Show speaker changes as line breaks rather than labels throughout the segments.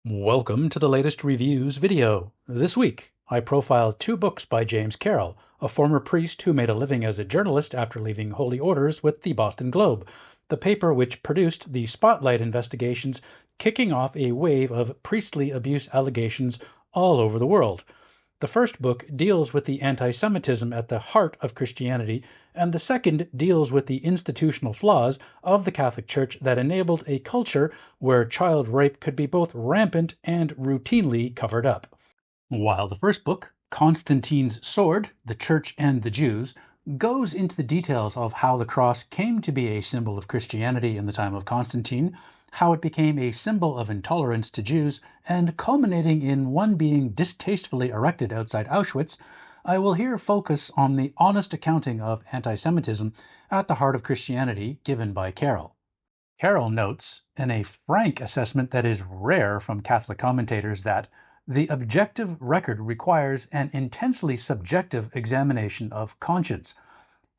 Welcome to the latest reviews video. This week, I profile two books by James Carroll, a former priest who made a living as a journalist after leaving holy orders with the Boston Globe, the paper which produced the Spotlight investigations, kicking off a wave of priestly abuse allegations all over the world. The first book deals with the anti-Semitism at the heart of Christianity, and the second deals with the institutional flaws of the Catholic Church that enabled a culture where child rape could be both rampant and routinely covered up. While the first book, Constantine's Sword, The Church and the Jews, goes into the details of how the cross came to be a symbol of Christianity in the time of Constantine, how it became a symbol of intolerance to Jews, and culminating in one being distastefully erected outside Auschwitz, I will here focus on the honest accounting of anti-Semitism at the heart of Christianity given by Carroll. Carroll notes, in a frank assessment that is rare from Catholic commentators, that the objective record requires an intensely subjective examination of conscience.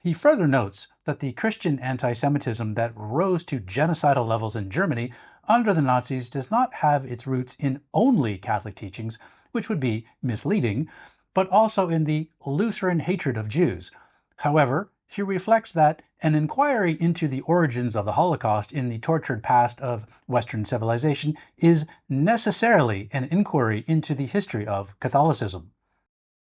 He further notes that the Christian anti-Semitism that rose to genocidal levels in Germany under the Nazis does not have its roots in only Catholic teachings, which would be misleading, but also in the Lutheran hatred of Jews. However, he reflects that an inquiry into the origins of the Holocaust in the tortured past of Western civilization is necessarily an inquiry into the history of Catholicism.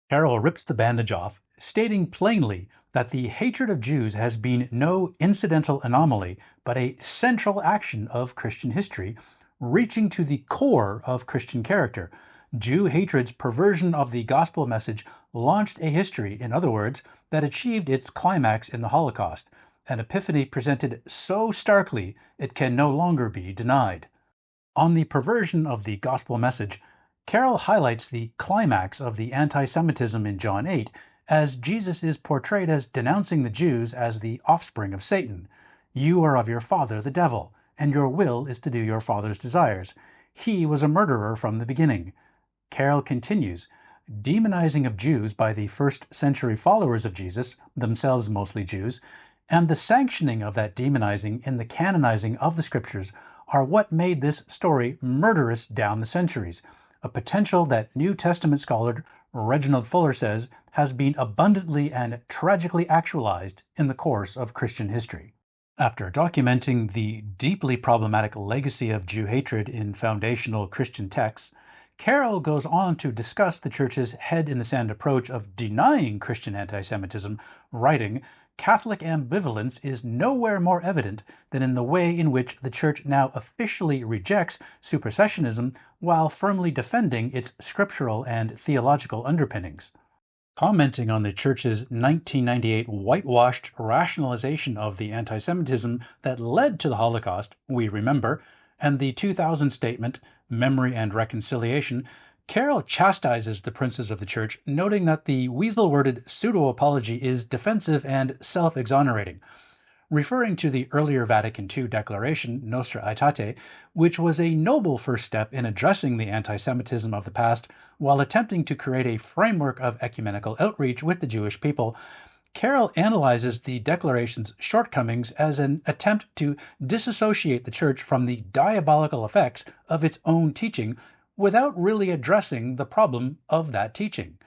Carroll rips the bandage off, stating plainly that the hatred of Jews has been no incidental anomaly, but a central action of Christian history, reaching to the core of Christian character. Jew hatred's perversion of the gospel message launched a history, in other words, that achieved its climax in the Holocaust, an epiphany presented so starkly it can no longer be denied. On the perversion of the gospel message, Carroll highlights the climax of the anti-Semitism in John 8, as Jesus is portrayed as denouncing the Jews as the offspring of Satan. You are of your father the devil, and your will is to do your father's desires. He was a murderer from the beginning. Carroll continues, demonizing of Jews by the first-century followers of Jesus, themselves mostly Jews, and the sanctioning of that demonizing in the canonizing of the scriptures are what made this story murderous down the centuries, a potential that New Testament scholar Reginald Fuller says has been abundantly and tragically actualized in the course of Christian history. After documenting the deeply problematic legacy of Jew hatred in foundational Christian texts, Carroll goes on to discuss the Church's head-in-the-sand approach of denying Christian anti-Semitism, writing, Catholic ambivalence is nowhere more evident than in the way in which the Church now officially rejects supersessionism while firmly defending its scriptural and theological underpinnings. Commenting on the Church's 1998 whitewashed rationalization of the anti-Semitism that led to the Holocaust, we remember, and the 2000 statement, Memory and Reconciliation, Carroll chastises the princes of the Church, noting that the weasel-worded pseudo-apology is defensive and self-exonerating, referring to the earlier Vatican II declaration, Nostra Aetate, which was a noble first step in addressing the anti-Semitism of the past while attempting to create a framework of ecumenical outreach with the Jewish people. Carroll analyzes the declaration's shortcomings as an attempt to disassociate the Church from the diabolical effects of its own teaching without really addressing the problem of that teaching.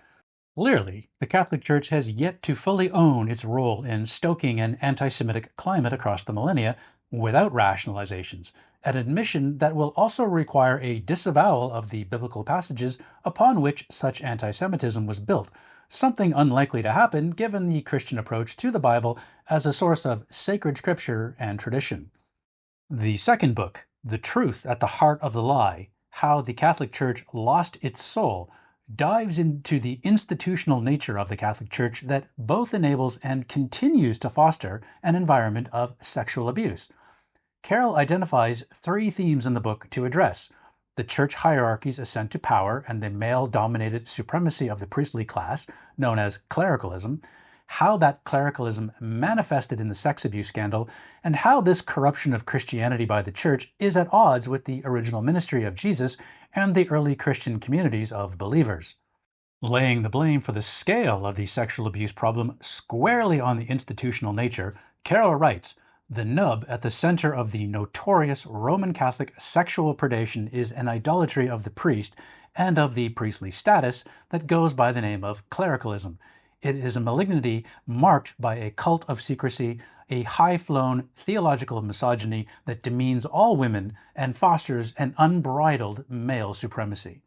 Clearly, the Catholic Church has yet to fully own its role in stoking an anti-Semitic climate across the millennia without rationalizations, an admission that will also require a disavowal of the biblical passages upon which such anti-Semitism was built, something unlikely to happen given the Christian approach to the Bible as a source of sacred scripture and tradition. The second book, The Truth at the Heart of the Lie, How the Catholic Church Lost Its Soul, dives into the institutional nature of the Catholic Church that both enables and continues to foster an environment of sexual abuse. Carroll identifies three themes in the book to address: the church hierarchy's ascent to power and the male-dominated supremacy of the priestly class, known as clericalism, how that clericalism manifested in the sex abuse scandal, and how this corruption of Christianity by the Church is at odds with the original ministry of Jesus and the early Christian communities of believers. Laying the blame for the scale of the sexual abuse problem squarely on the institutional nature, Carroll writes, The nub at the center of the notorious Roman Catholic sexual predation is an idolatry of the priest and of the priestly status that goes by the name of clericalism. It is a malignity marked by a cult of secrecy, a high-flown theological misogyny that demeans all women and fosters an unbridled male supremacy.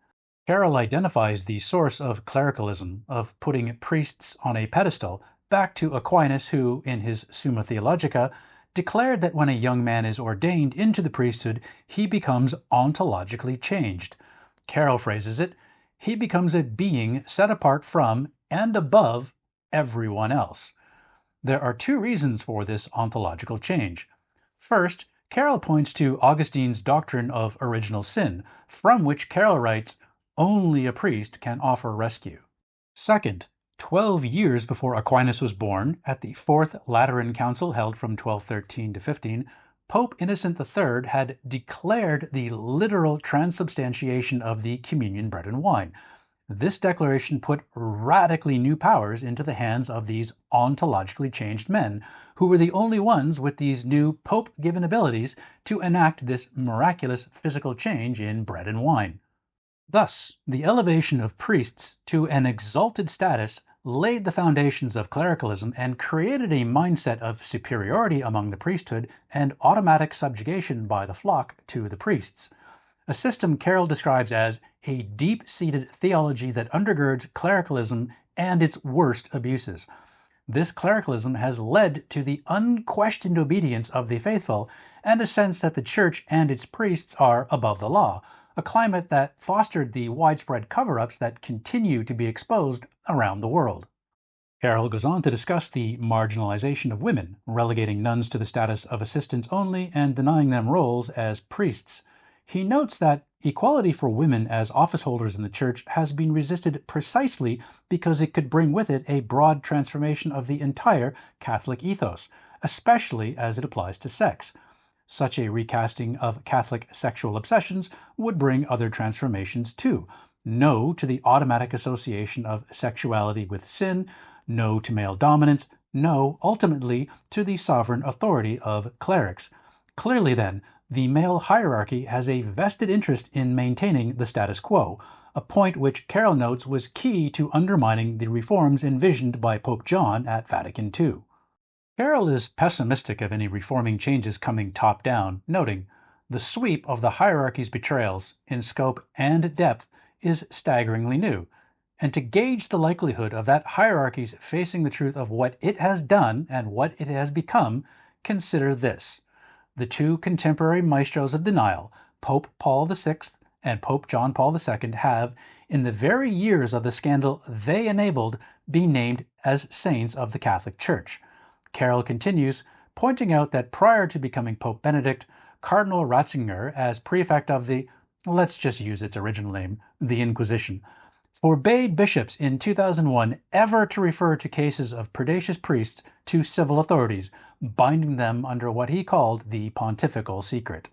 Carroll identifies the source of clericalism, of putting priests on a pedestal, back to Aquinas, who, in his Summa Theologica, declared that when a young man is ordained into the priesthood, he becomes ontologically changed. Carroll phrases it, he becomes a being set apart from and above everyone else. There are two reasons for this ontological change. First, Carroll points to Augustine's doctrine of original sin, from which Carroll writes, only a priest can offer rescue. Second, 12 years before Aquinas was born, at the Fourth Lateran Council held from 1213 to 15, Pope Innocent III had declared the literal transubstantiation of the communion bread and wine. This declaration put radically new powers into the hands of these ontologically changed men, who were the only ones with these new Pope-given abilities to enact this miraculous physical change in bread and wine. Thus, the elevation of priests to an exalted status laid the foundations of clericalism and created a mindset of superiority among the priesthood and automatic subjugation by the flock to the priests. A system Carroll describes as a deep-seated theology that undergirds clericalism and its worst abuses. This clericalism has led to the unquestioned obedience of the faithful and a sense that the Church and its priests are above the law, a climate that fostered the widespread cover-ups that continue to be exposed around the world. Carroll goes on to discuss the marginalization of women, relegating nuns to the status of assistants only and denying them roles as priests. He notes that equality for women as office holders in the Church has been resisted precisely because it could bring with it a broad transformation of the entire Catholic ethos, especially as it applies to sex. Such a recasting of Catholic sexual obsessions would bring other transformations too. No to the automatic association of sexuality with sin, no to male dominance, no, ultimately, to the sovereign authority of clerics. Clearly, then, the male hierarchy has a vested interest in maintaining the status quo, a point which Carroll notes was key to undermining the reforms envisioned by Pope John at Vatican II. Carroll is pessimistic of any reforming changes coming top-down, noting, the sweep of the hierarchy's betrayals, in scope and depth, is staggeringly new, and to gauge the likelihood of that hierarchy's facing the truth of what it has done and what it has become, consider this. The two contemporary maestros of denial, Pope Paul VI and Pope John Paul II, have, in the very years of the scandal they enabled, been named as saints of the Catholic Church. Carroll continues, pointing out that prior to becoming Pope Benedict, Cardinal Ratzinger, as prefect of the, let's just use its original name, the Inquisition, forbade bishops in 2001 ever to refer to cases of predacious priests to civil authorities, binding them under what he called the pontifical secret.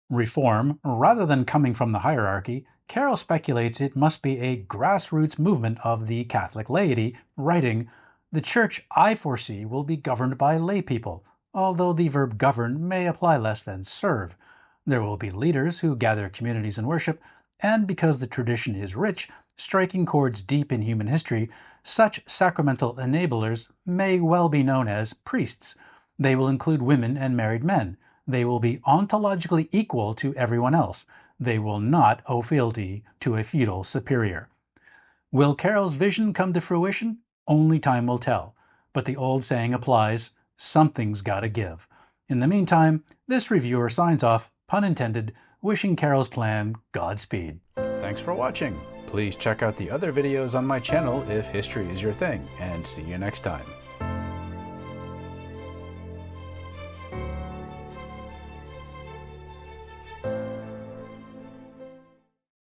Reform, rather than coming from the hierarchy, Carroll speculates it must be a grassroots movement of the Catholic laity, writing, the Church, I foresee, will be governed by lay people, although the verb govern may apply less than serve. There will be leaders who gather communities in worship, and because the tradition is rich, striking chords deep in human history, such sacramental enablers may well be known as priests. They will include women and married men. They will be ontologically equal to everyone else. They will not owe fealty to a feudal superior. Will Carroll's vision come to fruition? Only time will tell. But the old saying applies, something's gotta give. In the meantime, this reviewer signs off, pun intended, wishing Carroll's plan Godspeed. Thanks for watching. Please check out the other videos on my channel if history is your thing, and see you next time.